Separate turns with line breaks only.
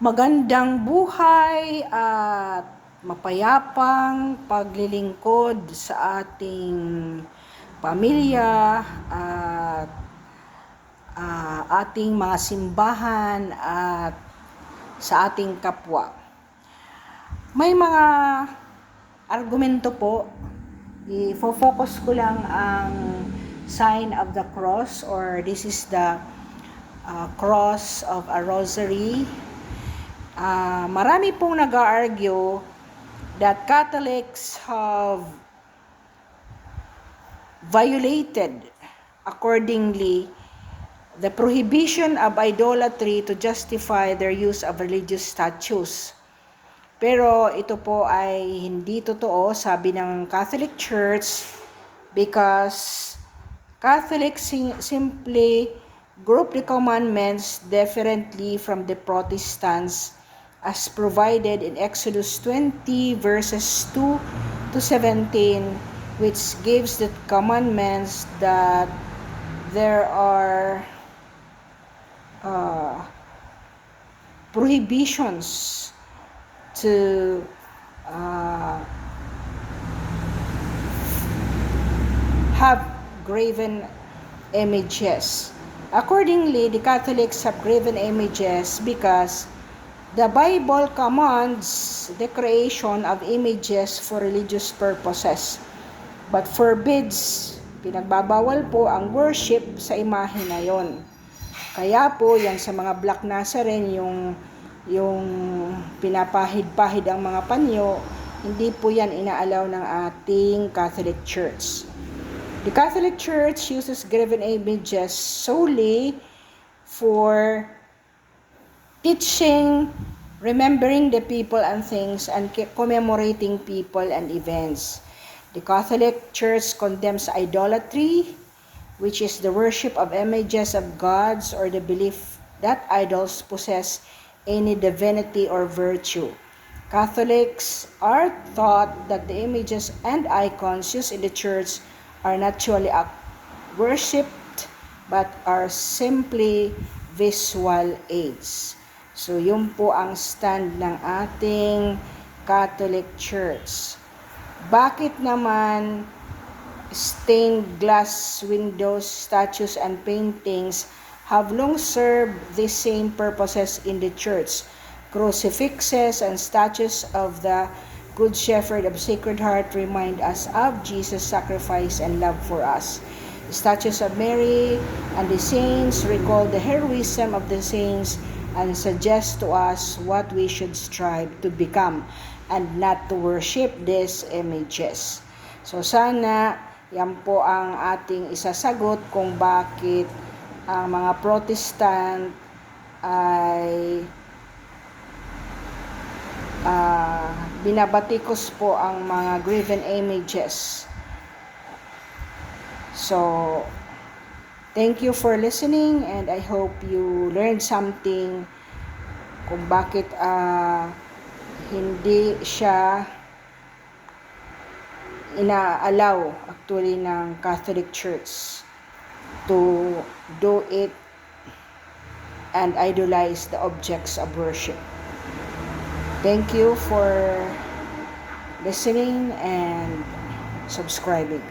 Magandang buhay at mapayapang paglilingkod sa ating pamilya at ating mga simbahan at sa ating kapwa. May mga argumento po, i-focus ko lang ang sign of the cross, or this is the cross of a rosary. Marami pong nag-argue that Catholics have violated accordingly the prohibition of idolatry to justify their use of religious statues. Pero ito po ay hindi totoo, sabi ng Catholic Church, because Catholics simply group the commandments differently from the Protestants as provided in Exodus 20 verses 2 to 17, which gives the commandments that there are prohibitions to have graven images. Accordingly, the Catholics have graven images because the Bible commands the creation of images for religious purposes, but forbids, pinagbabawal po ang worship sa imahe na yon. Kaya po, yan sa mga Black Nazarene, yung pinapahid-pahid ang mga panyo, hindi po yan inaalaw ng ating Catholic Church. The Catholic Church uses graven images solely for teaching, remembering the people and things, and commemorating people and events. The Catholic Church condemns idolatry, which is the worship of images of gods or the belief that idols possess any divinity or virtue. Catholics are taught that the images and icons used in the church are not truly worshipped but are simply visual aids. So, yun po ang stand ng ating Catholic Church. Bakit naman stained glass windows, statues, and paintings have long served the same purposes in the church? Crucifixes and statues of the Good Shepherd of Sacred Heart remind us of Jesus' sacrifice and love for us. The statues of Mary and the saints recall the heroism of the saints and suggest to us what we should strive to become and not to worship these images. So sana yan po ang ating isasagot kung bakit ang mga Protestant ay binabatikos po ang mga graven images. So, thank you for listening, and I hope you learned something kung bakit hindi siya inaalaw actually ng Catholic Church to do it and idolize the objects of worship. Thank you for listening and subscribing.